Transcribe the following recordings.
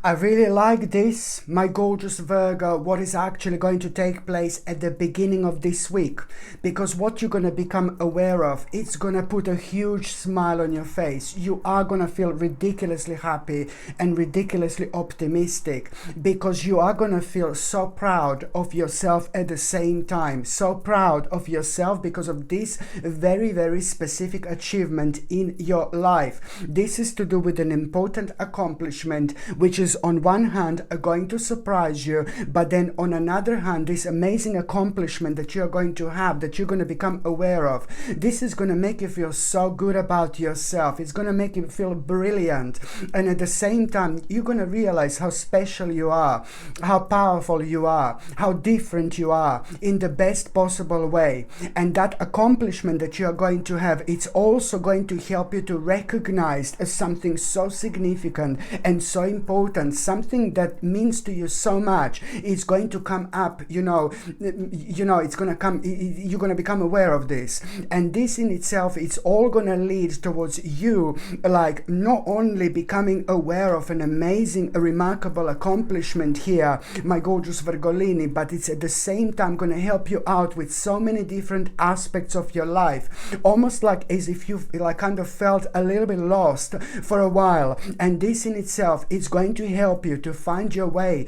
I really like this, my gorgeous Virgo, what is actually going to take place at the beginning of this week. Because what you're going to become aware of, it's going to put a huge smile on your face. You are going to feel ridiculously happy and ridiculously optimistic. Because you are going to feel so proud of yourself at the same time. So proud of yourself because of this very, very specific achievement in your life. This is to do with an important accomplishment, which is on one hand going to surprise you, but then on another hand, this amazing accomplishment that you're going to have, that you're going to become aware of, this is going to make you feel so good about yourself. It's going to make you feel brilliant, and at the same time you're going to realize how special you are, how powerful you are, how different you are in the best possible way. And that accomplishment that you are going to have, it's also going to help you to recognize as something so significant and so important, something that means to you so much. It's going to come up, it's going to come, you're going to become aware of this. And this in itself, it's all going to lead towards you, like, not only becoming aware of an amazing, remarkable accomplishment here, my gorgeous Virgolini, but it's at the same time going to help you out with so many different aspects of your life, almost like as if you've like kind of felt a little bit lost for a while. And this in itself, it's going to help you to find your way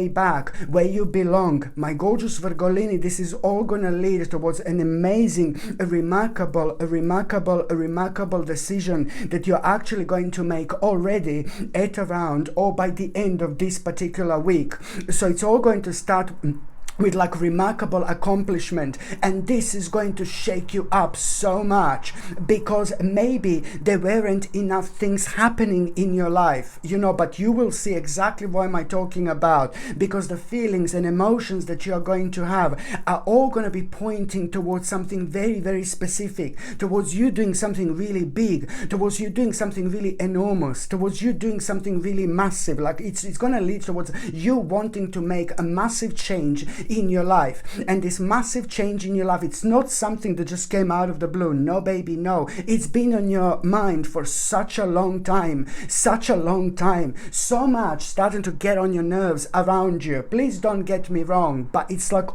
back where you belong, my gorgeous Virgolini. This is all going to lead towards an amazing, a remarkable decision that you're actually going to make already at around or by the end of this particular week. So it's all going to start with like remarkable accomplishment, and this is going to shake you up so much because maybe there weren't enough things happening in your life, but you will see exactly what am I talking about, because the feelings and emotions that you are going to have are all going to be pointing towards something very, very specific, towards you doing something really big, towards you doing something really enormous, towards you doing something really massive. Like it's going to lead towards you wanting to make a massive change in your life. And this massive change in your life, it's not something that just came out of the blue. No, baby, no. It's been on your mind for such a long time, so much starting to get on your nerves around you. Please don't get me wrong, but it's like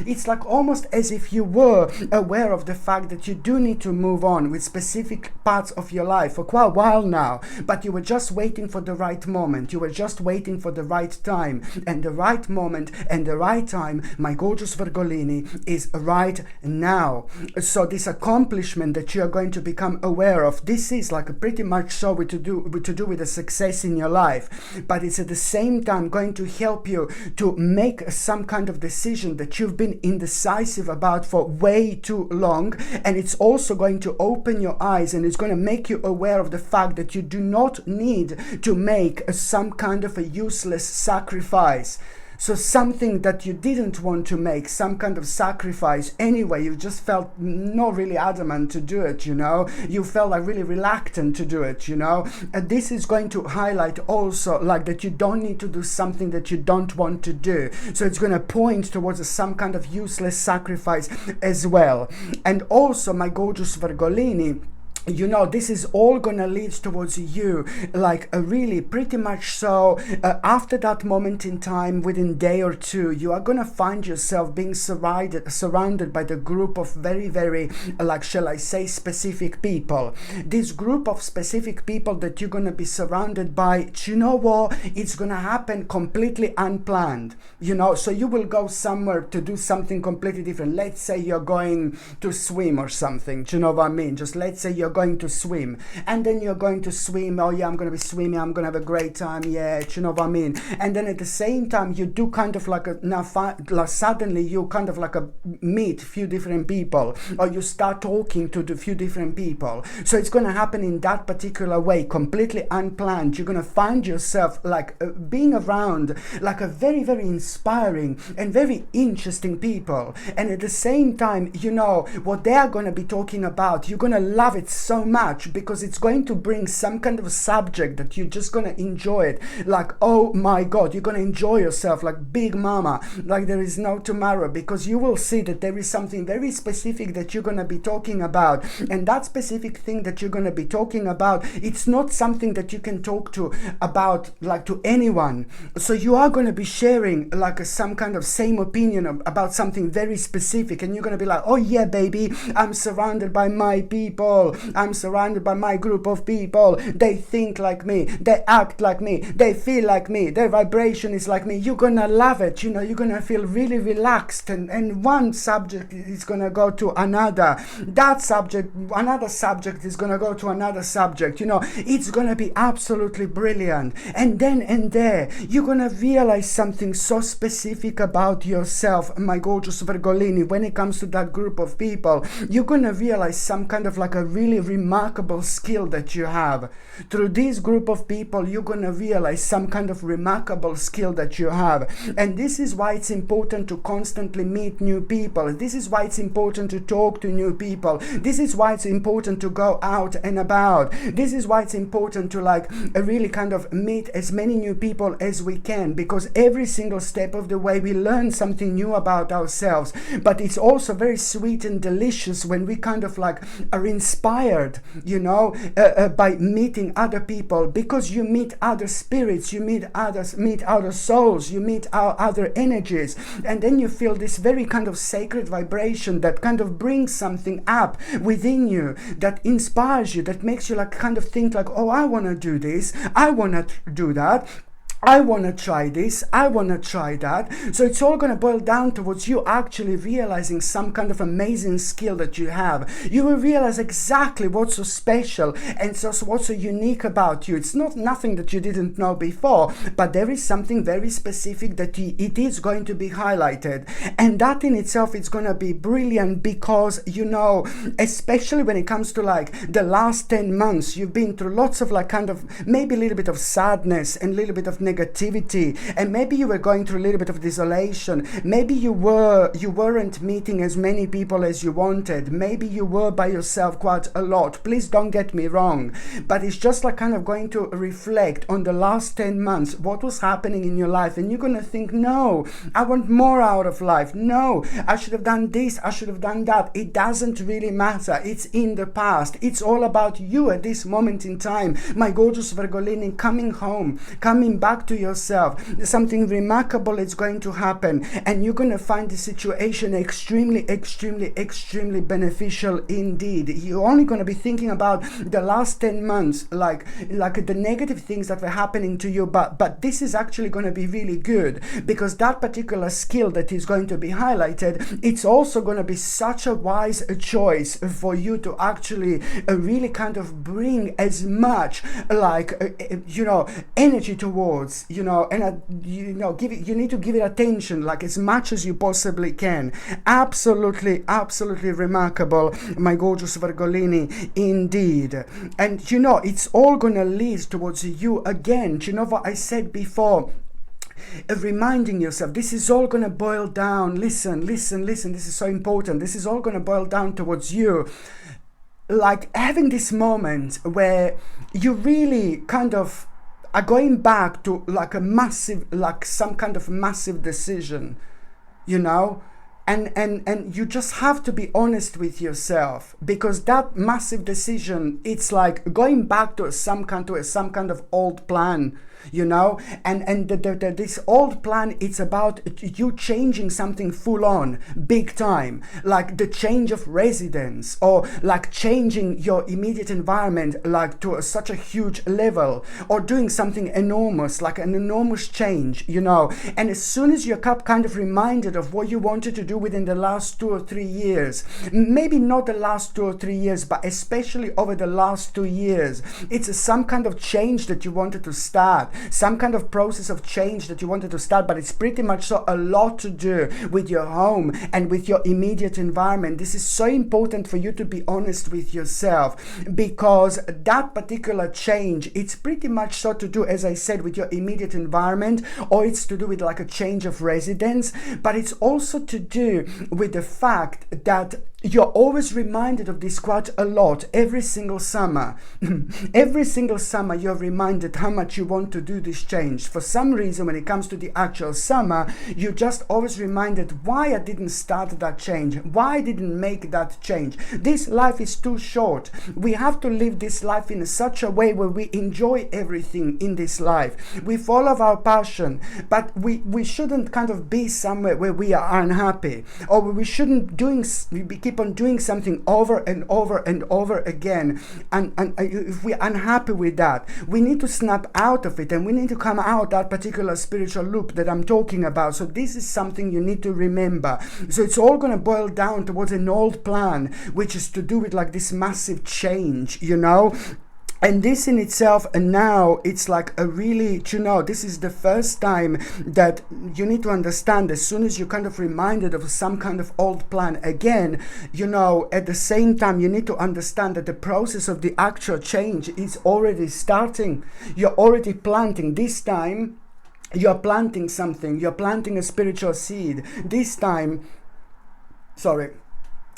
it's like almost as if you were aware of the fact that you do need to move on with specific parts of your life for quite a while now, but you were just waiting for the right moment. You were just waiting for the right time, and the right moment and the right time, my gorgeous Virgolini, is right now. So this accomplishment that you are going to become aware of, this is like pretty much so to do with a success in your life, but it's at the same time going to help you to make some kind of decision that you've been indecisive about for way too long. And it's also going to open your eyes, and it's going to make you aware of the fact that you do not need to make some kind of a useless sacrifice. So something that you didn't want to make, some kind of sacrifice anyway, you just felt not really adamant to do it, you felt like really reluctant to do it, and this is going to highlight also like that you don't need to do something that you don't want to do. So it's going to point towards some kind of useless sacrifice as well. And also, my gorgeous Virgolini, this is all gonna lead towards you, like a really pretty much so after that moment in time, within a day or two, you are gonna find yourself being surrounded by the group of very, very, like, shall I say, specific people. This group of specific people that you're gonna be surrounded by, do you know what? It's gonna happen completely unplanned, so you will go somewhere to do something completely different. Let's say you're going to swim or something, do you know what I mean? Just let's say you're going to swim, and then you're going to swim. Oh yeah, I'm going to be swimming, I'm going to have a great time, yeah, you know what I mean? And then at the same time you do kind of like suddenly you kind of like meet a few different people, or you start talking to the few different people. So it's going to happen in that particular way, completely unplanned. You're going to find yourself like being around like a very, very inspiring and very interesting people, and at the same time, what they are going to be talking about, you're going to love it so much because it's going to bring some kind of subject that you're just going to enjoy it. Like, oh my God, you're going to enjoy yourself like big mama, like there is no tomorrow, because you will see that there is something very specific that you're going to be talking about. And that specific thing that you're going to be talking about, it's not something that you can talk to about like to anyone. So you are going to be sharing like some kind of same opinion about something very specific, and you're going to be like, oh yeah baby, I'm surrounded by my people, I'm surrounded by my group of people, they think like me, they act like me, they feel like me, their vibration is like me. You're going to love it, you know, you're going to feel really relaxed, and one subject is going to go to another, that subject, another subject is going to go to another subject, you know, it's going to be absolutely brilliant. And then and there you're going to realize something so specific about yourself, my gorgeous Virgolini. When it comes to that group of people, you're going to realize some kind of like a really remarkable skill that you have. Through this group of people, you're going to realize some kind of remarkable skill that you have. And this is why it's important to constantly meet new people. This is why it's important to talk to new people. This is why it's important to go out and about. This is why it's important to like really kind of meet as many new people as we can, because every single step of the way we learn something new about ourselves. But it's also very sweet and delicious when we kind of like are inspired, you know, by meeting other people, because you meet other spirits, you meet other souls, you meet other energies, and then you feel this very kind of sacred vibration that kind of brings something up within you, that inspires you, that makes you like kind of think like, oh, I want to do this, I want to do that, I want to try this, I want to try that. So it's all going to boil down towards you actually realizing some kind of amazing skill that you have. You will realize exactly what's so special and so what's so unique about you. It's not nothing that you didn't know before, but there is something very specific that it is going to be highlighted. And that in itself is going to be brilliant, because, you know, especially when it comes to like the last 10 months, you've been through lots of like kind of maybe a little bit of sadness and a little bit of negativity, and maybe you were going through a little bit of desolation. Maybe you weren't meeting as many people as you wanted. Maybe you were by yourself quite a lot. Please don't get me wrong, but it's just like kind of going to reflect on the last 10 months, what was happening in your life, and you're going to think, no, I want more out of life. No, I should have done this, I should have done that. It doesn't really matter. It's in the past. It's all about you at this moment in time, my gorgeous Virgolini, coming home, coming back to yourself. Something remarkable is going to happen, and you're going to find the situation extremely beneficial indeed. You're only going to be thinking about the last 10 months, like the negative things that were happening to you, but this is actually going to be really good, because that particular skill that is going to be highlighted, it's also going to be such a wise choice for you to actually really kind of bring as much like you know, energy towards, you know, and you know, you need to give it attention like as much as you possibly can. Absolutely remarkable, my gorgeous Virgolini, indeed. And you know, it's all gonna lead towards you again. Do you know what I said before? Reminding yourself, this is all going to boil down, listen, this is so important, this is all going to boil down towards you like having this moment where you really kind of are going back to like a massive, like some kind of massive decision, you know, and you just have to be honest with yourself, because that massive decision, it's like going back to some kind of old plan, you know, and this old plan, it's about you changing something full on, big time, like the change of residence, or like changing your immediate environment like to such a huge level, or doing something enormous, like an enormous change, you know. And as soon as you're kind of reminded of what you wanted to do within the last 2 or 3 years, maybe not the last 2 or 3 years, but especially over the last 2 years, it's some kind of change that you wanted to start, some kind of process of change that you wanted to start, but it's pretty much so a lot to do with your home and with your immediate environment. This is so important for you to be honest with yourself, because that particular change, it's pretty much so to do, as I said, with your immediate environment, or it's to do with like a change of residence, but it's also to do with the fact that you're always reminded of this quite a lot every single summer. Every single summer you're reminded how much you want to do this change. For some reason, when it comes to the actual summer, you're just always reminded why I didn't start that change, why I didn't make that change. This life is too short. We have to live this life in such a way where we enjoy everything in this life. We follow our passion, but we shouldn't kind of be somewhere where we are unhappy, or we shouldn't keep on doing something over and over and over again, and if we're unhappy with that, we need to snap out of it, and we need to come out that particular spiritual loop that I'm talking about. So this is something you need to remember. So it's all going to boil down towards an old plan, which is to do with like this massive change, you know. And this in itself, and now it's like a really, you know, this is the first time that you need to understand, as soon as you're kind of reminded of some kind of old plan again, you know, at the same time, you need to understand that the process of the actual change is already starting. You're already planting. This time, you're planting something. You're planting a spiritual seed. This time,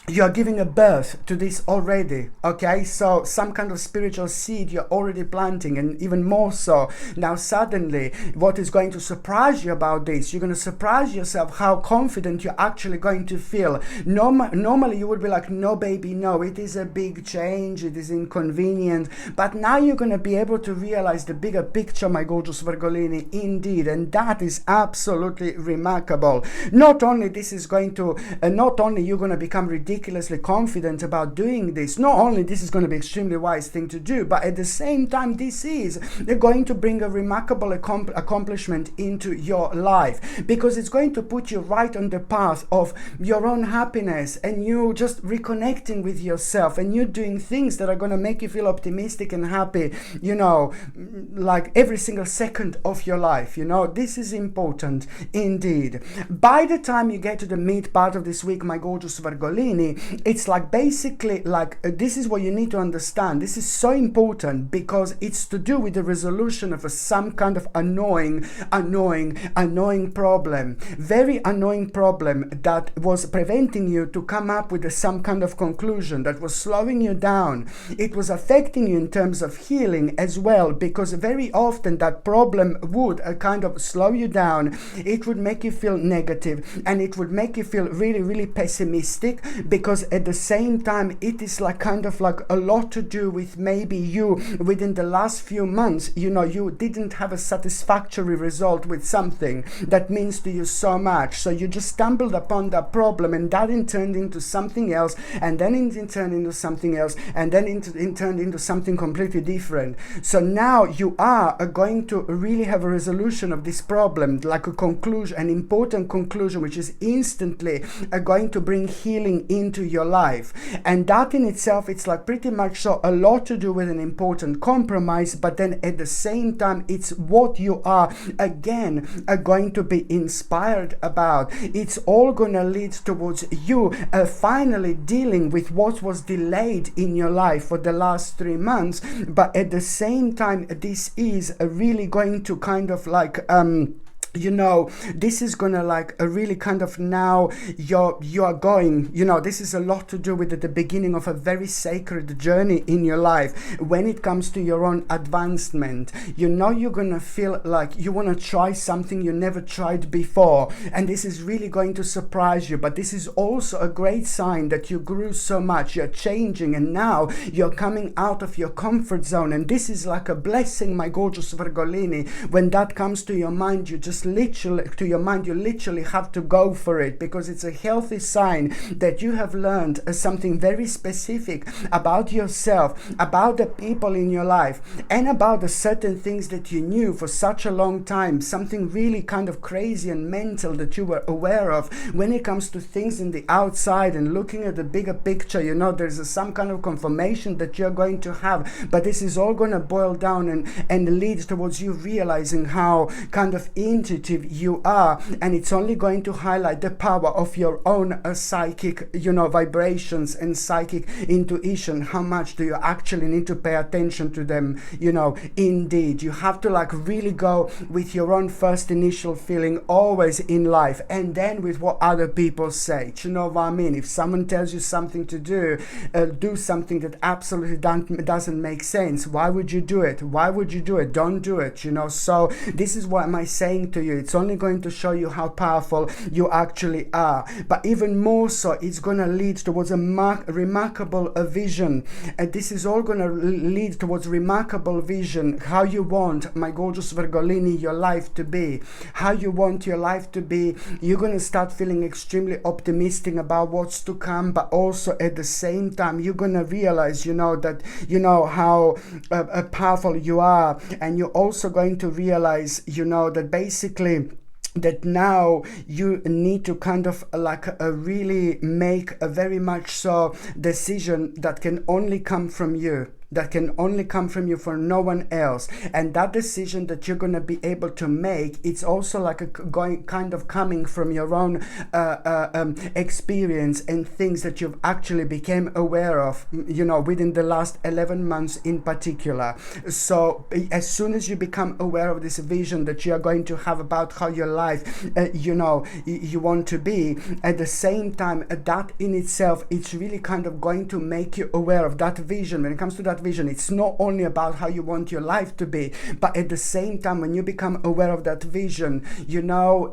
you're giving a birth to this already, okay? So some kind of spiritual seed you're already planting, and even more so. Now suddenly, what is going to surprise you about this, you're going to surprise yourself how confident you're actually going to feel. Normally you would be like, no baby, no, it is a big change, it is inconvenient. But now you're going to be able to realize the bigger picture, my gorgeous Virgolini, indeed. And that is absolutely remarkable. Not only this is going to, not only you're going to become ridiculously confident about doing this, not only this is going to be extremely wise thing to do, but at the same time this is going to bring a remarkable accomplishment into your life, because it's going to put you right on the path of your own happiness, and you just reconnecting with yourself, and you doing things that are going to make you feel optimistic and happy, you know, like every single second of your life. You know, this is important indeed. By the time you get to the mid part of this week, my gorgeous Virgolini, it's like basically like this is what you need to understand. This is so important because it's to do with the resolution of some kind of annoying problem, very annoying problem that was preventing you to come up with some kind of conclusion, that was slowing you down. It was affecting you in terms of healing as well, because very often that problem would kind of slow you down. It would make you feel negative, and it would make you feel really, really pessimistic, because at the same time it is like kind of like a lot to do with maybe you within the last few months, you know, you didn't have a satisfactory result with something that means to you so much, so you just stumbled upon that problem, and that in turned into something else, and then in turned into something else, and then in turned into something completely different. So now you are going to really have a resolution of this problem, like a conclusion, an important conclusion, which is instantly going to bring healing into your life. And that in itself, it's like pretty much so a lot to do with an important compromise, but then at the same time it's what you are again going to be inspired about. It's all gonna lead towards you finally dealing with what was delayed in your life for the last 3 months, but at the same time this is really going to kind of like you know, this is gonna like a really kind of now you're going, you know, this is a lot to do with the beginning of a very sacred journey in your life when it comes to your own advancement. You know, you're gonna feel like you want to try something you never tried before, and this is really going to surprise you. But this is also a great sign that you grew so much, you're changing, and now you're coming out of your comfort zone. And this is like a blessing, my gorgeous Virgolini. When that comes to your mind, you just literally have to go for it, because it's a healthy sign that you have learned something very specific about yourself, about the people in your life, and about the certain things that you knew for such a long time, something really kind of crazy and mental that you were aware of when it comes to things in the outside and looking at the bigger picture. You know, there's some kind of confirmation that you're going to have, but this is all going to boil down and lead towards you realizing how kind of intimate intuitive you are, and it's only going to highlight the power of your own psychic, vibrations and psychic intuition. How much do you actually need to pay attention to them? Indeed, you have to really go with your own first initial feeling always in life, and then with what other people say. Do you know what I mean? If someone tells you something to do something that absolutely doesn't make sense, why would you do it? Why would you do it? Don't do it. So this is what am I saying to you. It's only going to show you how powerful you actually are, but even more so, it's going to lead towards a remarkable vision, and this is all going to lead towards remarkable vision, how you want, my gorgeous Virgolini, your life to be, how you want your life to be. You're going to start feeling extremely optimistic about what's to come, but also at the same time you're going to realize that how powerful you are, and you're also going to realize that basically that now you need to kind of really make a very much so decision that can only come from you, for no one else. And that decision that you're going to be able to make, it's also coming from your own experience and things that you've actually became aware of, within the last 11 months in particular. So as soon as you become aware of this vision that you are going to have about how your life, you want to be, at the same time, that in itself, it's really kind of going to make you aware of that vision. When it comes to that vision, it's not only about how you want your life to be, but at the same time, when you become aware of that vision,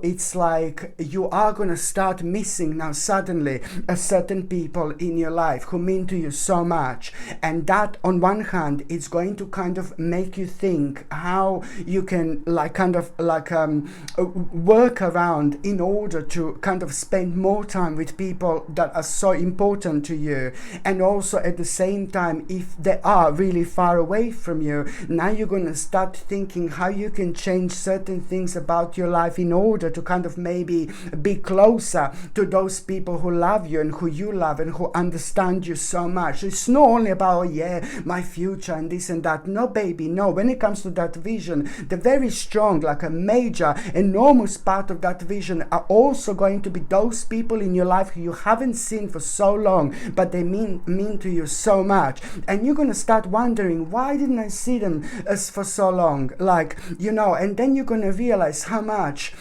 it's like you are going to start missing now suddenly certain people in your life who mean to you so much. And that on one hand, it's going to kind of make you think how you can work around in order to kind of spend more time with people that are so important to you. And also at the same time, if they are really far away from you, now you're going to start thinking how you can change certain things about your life in order to kind of maybe be closer to those people who love you and who you love and who understand you so much. It's not only about my future and this and that. No, baby, no. When it comes to that vision, the very strong, a major, enormous part of that vision are also going to be those people in your life who you haven't seen for so long, but they mean to you so much. And you're going to start wondering, why didn't I see them for so long? And then you're going to realize how much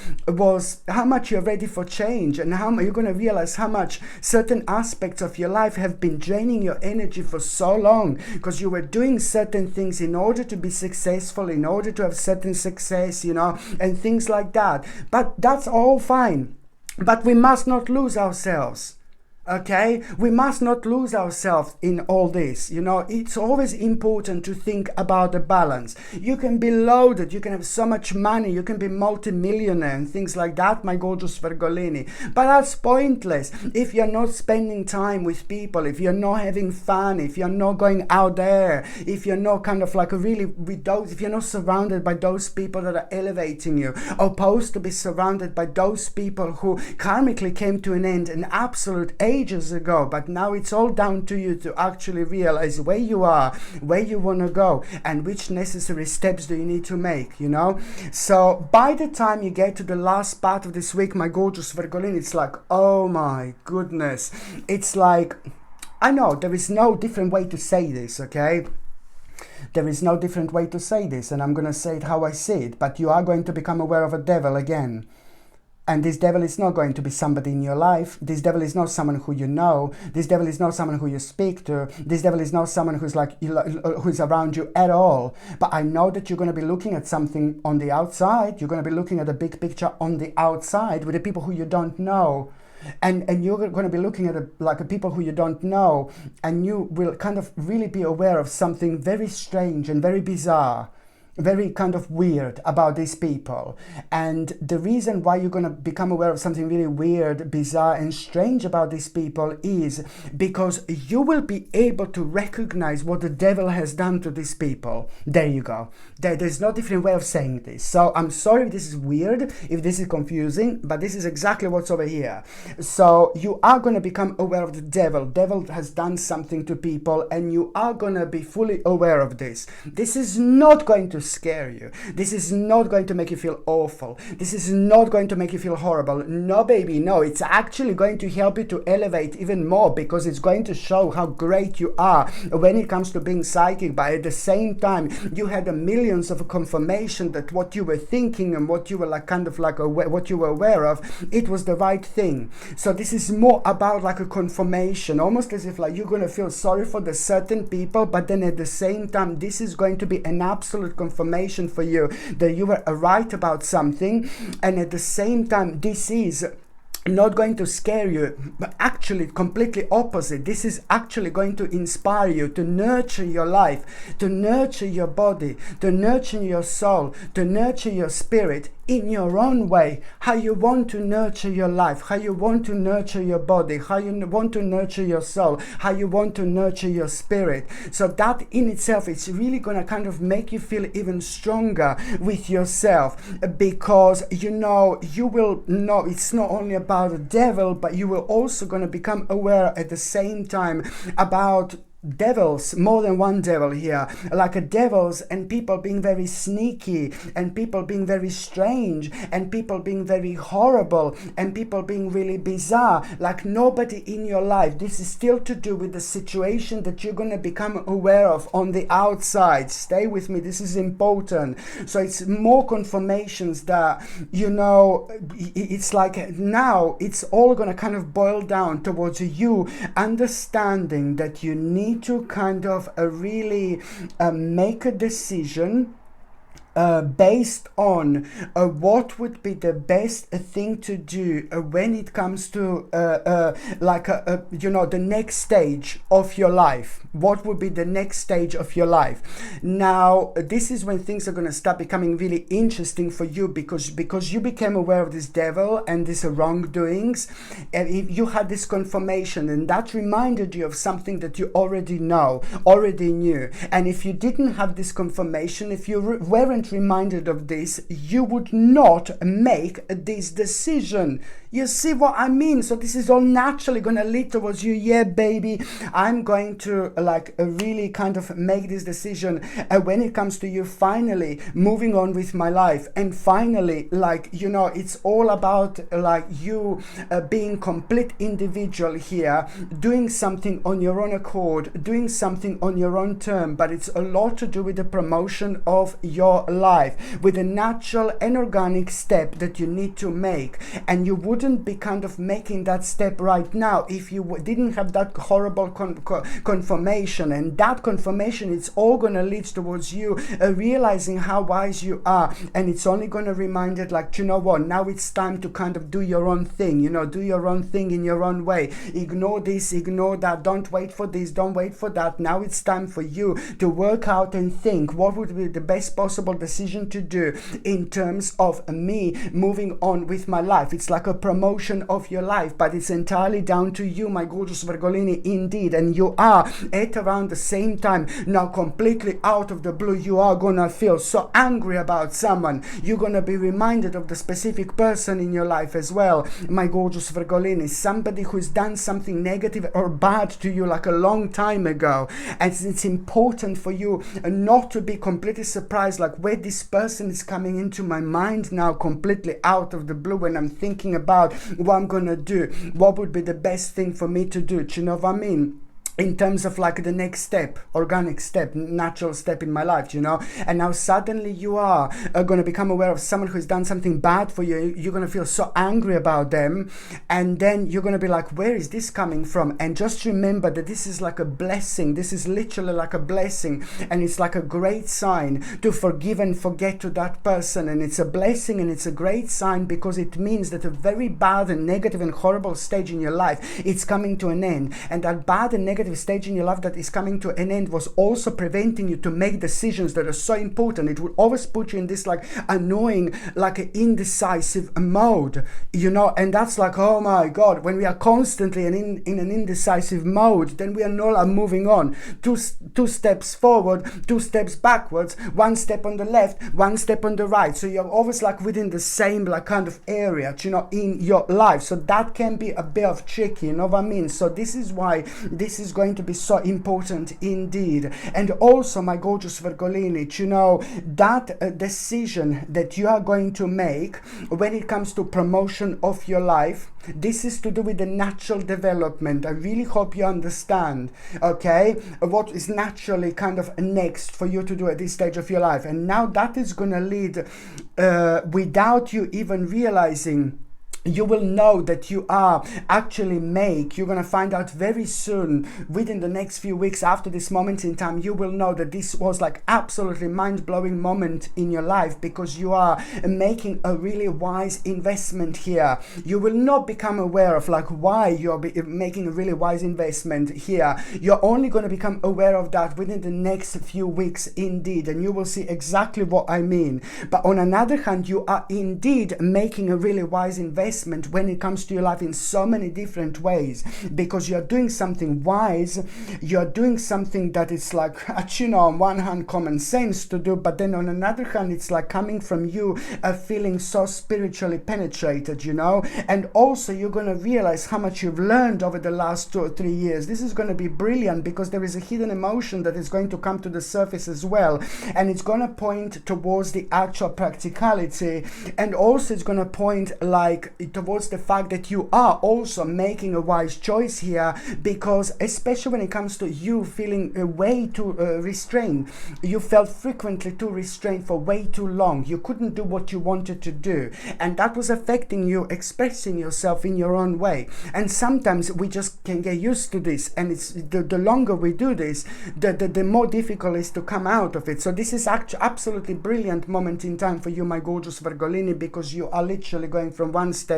you're ready for change, and how you're going to realize how much certain aspects of your life have been draining your energy for so long, because you were doing certain things in order to be successful, in order to have certain success, and things like that. But that's all fine. But we must not lose ourselves. Okay, we must not lose ourselves in all this. It's always important to think about the balance. You can be loaded, you can have so much money, you can be multi-millionaire and things like that, my gorgeous Virgolini. But that's pointless if you're not spending time with people, if you're not having fun, if you're not going out there, if you're not kind of really with those, if you're not surrounded by those people that are elevating you, opposed to be surrounded by those people who karmically came to an end an absolute ages ago, but now it's all down to you to actually realize where you are, where you want to go, and which necessary steps do you need to make, So by the time you get to the last part of this week, my gorgeous Virgolin, it's like, oh my goodness. It's like, I know there is no different way to say this, okay? There is no different way to say this, and I'm going to say it how I see it, but you are going to become aware of a devil again. And this devil is not going to be somebody in your life. This devil is not someone who you know. This devil is not someone who you speak to. This devil is not someone who's who's around you at all. But I know that you're going to be looking at something on the outside. You're going to be looking at the big picture on the outside with the people who you don't know. And you're going to be looking at people who you don't know. And you will kind of really be aware of something very strange and very bizarre, very kind of weird about these people. And the reason why you're going to become aware of something really weird, bizarre and strange about these people is because you will be able to recognize what the devil has done to these people. There you go. There's no different way of saying this. So I'm sorry if this is weird, if this is confusing, but this is exactly what's over here. So you are going to become aware of the devil. Devil has done something to people, and you are going to be fully aware of this. This is not going to scare you. This is not going to make you feel awful. This is not going to make you feel horrible. No, baby, no. It's actually going to help you to elevate even more, because it's going to show how great you are when it comes to being psychic. But at the same time, you had a millions of confirmation that what you were thinking and what you were like kind of like what you were aware of, it was the right thing. So this is more about like a confirmation, almost as if like you're going to feel sorry for the certain people, but then at the same time, this is going to be an absolute confirmation for you that you were right about something. And at the same time, this is not going to scare you, but actually completely opposite. This is actually going to inspire you to nurture your life, to nurture your body, to nurture your soul, to nurture your spirit in your own way, how you want to nurture your life, how you want to nurture your body, how you want to nurture your soul, how you want to nurture your spirit. So that in itself, it's really going to kind of make you feel even stronger with yourself, because you know, you will know it's not only about the devil, but you will also going to become aware at the same time about devils, more than one devil here, like a devils, and people being very sneaky, and people being very strange, and people being very horrible, and people being really bizarre, like nobody in your life. This is still to do with the situation that you're going to become aware of on the outside. Stay with me, this is important. So it's more confirmations that, you know, it's like now it's all going to kind of boil down towards you understanding that you need to kind of really make a decision based on what would be the best thing to do when it comes to you know, the next stage of your life. What would be the next stage of your life? Now, this is when things are going to start becoming really interesting for you, because you became aware of this devil and these wrongdoings, and if you had this confirmation, and that reminded you of something that you already knew. And if you didn't have this confirmation, if you weren't reminded of this, you would not make this decision. You see what I mean? So this is all naturally going to lead towards you. Yeah, baby, I'm going to like really kind of make this decision when it comes to you finally moving on with my life. And finally, like, you know, it's all about like you being complete individual here, doing something on your own accord, doing something on your own term. But it's a lot to do with the promotion of your life, with a natural and organic step that you need to make. And you wouldn't be kind of making that step right now if you didn't have that horrible confirmation. And that confirmation, it's all going to lead towards you realizing how wise you are. And it's only going to remind it like, you know what, now it's time to kind of do your own thing, you know, do your own thing in your own way. Ignore this, ignore that, don't wait for this, don't wait for that. Now it's time for you to work out and think what would be the best possible decision to do in terms of me moving on with my life. It's like a promotion of your life, but it's entirely down to you, my gorgeous Virgolini, indeed. And you are at around the same time now, completely out of the blue, you are gonna feel so angry about someone. You're gonna be reminded of the specific person in your life as well, my gorgeous Virgolini, somebody who's done something negative or bad to you like a long time ago. And it's important for you not to be completely surprised, like where this person is coming into my mind now completely out of the blue when I'm thinking about what I'm gonna do, what would be the best thing for me to do. Do you know what I mean? In terms of like the next step, organic step, natural step in my life, you know. And now suddenly you are going to become aware of someone who's done something bad for you. You're going to feel so angry about them, and then you're going to be like, where is this coming from? And just remember that this is like a blessing. This is literally like a blessing, and it's like a great sign to forgive and forget to that person. And it's a blessing, and it's a great sign, because it means that a very bad and negative and horrible stage in your life, it's coming to an end. And that bad and negative stage in your life that is coming to an end was also preventing you to make decisions that are so important. It will always put you in this like annoying, like indecisive mode, you know. And that's like, oh my God, when we are constantly in an indecisive mode, then we are not moving on. Two steps forward, 2 steps backwards, 1 step on the left, 1 step on the right. So you're always like within the same like kind of area, you know, in your life. So that can be a bit of tricky, you know what I mean? So this is why is going to be so important indeed. And also, my gorgeous Virgolini, you know, that decision that you are going to make when it comes to promotion of your life, this is to do with the natural development. I really hope you understand, okay, what is naturally kind of next for you to do at this stage of your life. And now that is going to lead, without you even realizing, you will know that you are actually you're going to find out very soon, within the next few weeks after this moment in time, you will know that this was like absolutely mind-blowing moment in your life, because you are making a really wise investment here. You will not become aware of like why you're making a really wise investment here. You're only going to become aware of that within the next few weeks indeed, and you will see exactly what I mean. But on another hand, you are indeed making a really wise investment when it comes to your life in so many different ways, because you're doing something wise, you're doing something that is like, you know, on one hand common sense to do, but then on another hand it's like coming from you feeling so spiritually penetrated, you know. And also you're going to realize how much you've learned over the last 2 or 3 years. This is going to be brilliant, because there is a hidden emotion that is going to come to the surface as well, and it's going to point towards the actual practicality, and also it's going to point like towards the fact that you are also making a wise choice here, because especially when it comes to you feeling way too restrained, you felt frequently too restrained for way too long. You couldn't do what you wanted to do, and that was affecting you expressing yourself in your own way. And sometimes we just can get used to this, and it's the longer we do this, the more difficult it is to come out of it. So this is actually absolutely brilliant moment in time for you, my gorgeous Virgolini, because you are literally going from one stage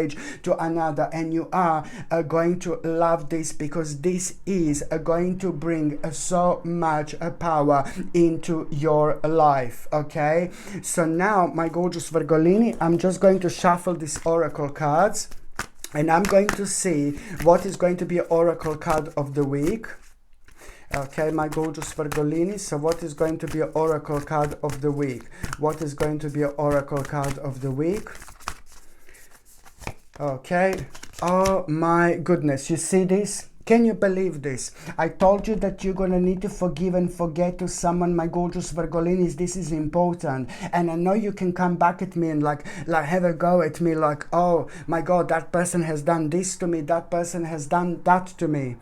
to another, and you are going to love this, because this is going to bring so much power into your life. Okay, so now, my gorgeous Virgolini, I'm just going to shuffle these oracle cards, and I'm going to see what is going to be oracle card of the week. Okay, my gorgeous Virgolini, so what is going to be an oracle card of the week? What is going to be an oracle card of the week? Okay, oh my goodness, you see this? Can you believe this? I told you that you're going to need to forgive and forget to someone, my gorgeous Virgolinis. This is important. And I know you can come back at me and like have a go at me like, oh my God, that person has done this to me, that person has done that to me.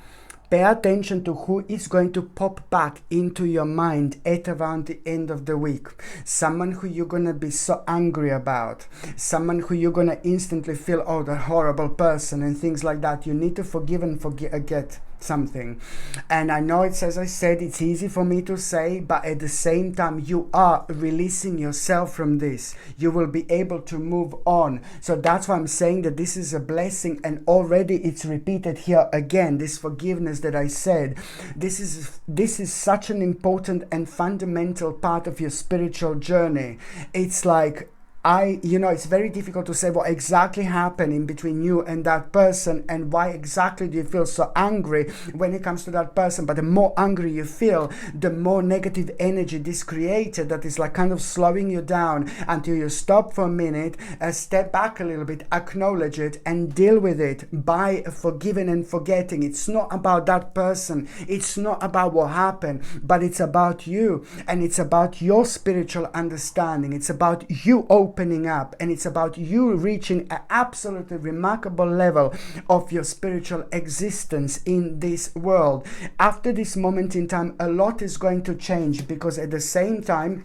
Pay attention to who is going to pop back into your mind at around the end of the week. Someone who you're going to be so angry about. Someone who you're going to instantly feel, oh, the horrible person and things like that. You need to forgive and forget something. And I know it's, as I said, it's easy for me to say, but at the same time, you are releasing yourself from this. You will be able to move on. So that's why I'm saying that this is a blessing, and already it's repeated here again, this forgiveness that I said. This is such an important and fundamental part of your spiritual journey. It's like, it's very difficult to say what exactly happened in between you and that person, and why exactly do you feel so angry when it comes to that person. But the more angry you feel, the more negative energy this created, that is like kind of slowing you down until you stop for a minute, step back a little bit, acknowledge it, and deal with it by forgiving and forgetting. It's not about that person, it's not about what happened, but it's about you, and it's about your spiritual understanding. It's about you opening up, and it's about you reaching an absolutely remarkable level of your spiritual existence in this world. After this moment in time, a lot is going to change, because at the same time,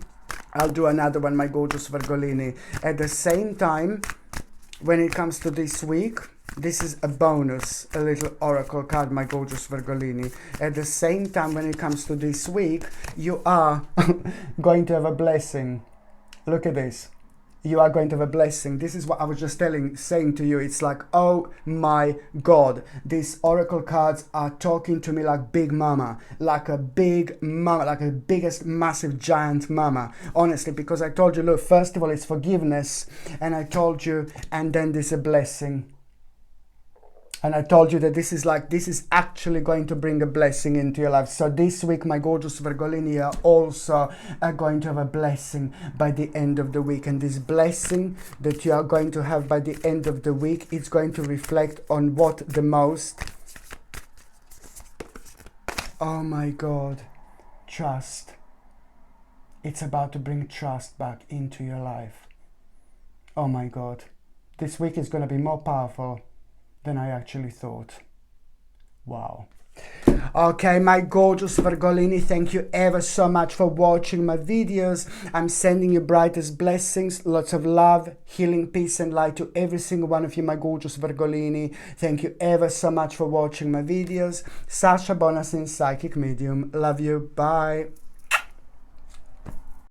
I'll do another one, my gorgeous Virgolini. At the same time, when it comes to this week, this is a bonus, a little oracle card, my gorgeous Virgolini. At the same time, when it comes to this week, you are going to have a blessing. Look at this. You are going to have a blessing. This is what I was just saying to you. It's like, oh my God, these oracle cards are talking to me like big mama, like a big mama, like the biggest massive giant mama. Honestly, because I told you, look, first of all, it's forgiveness, and I told you, and then there's a blessing. And I told you that this is actually going to bring a blessing into your life. So this week, my gorgeous Virgolini, are also going to have a blessing by the end of the week. And this blessing that you are going to have by the end of the week, it's going to reflect on what the most Oh my God. Trust. It's about to bring trust back into your life. Oh my God. This week is going to be more powerful than I actually thought. Wow. Okay, my gorgeous Virgolini, thank you ever so much for watching my videos. I'm sending you brightest blessings, lots of love, healing, peace and light to every single one of you, my gorgeous Virgolini. Thank you ever so much for watching my videos. Sasha Bonasin, Psychic Medium. Love you. Bye.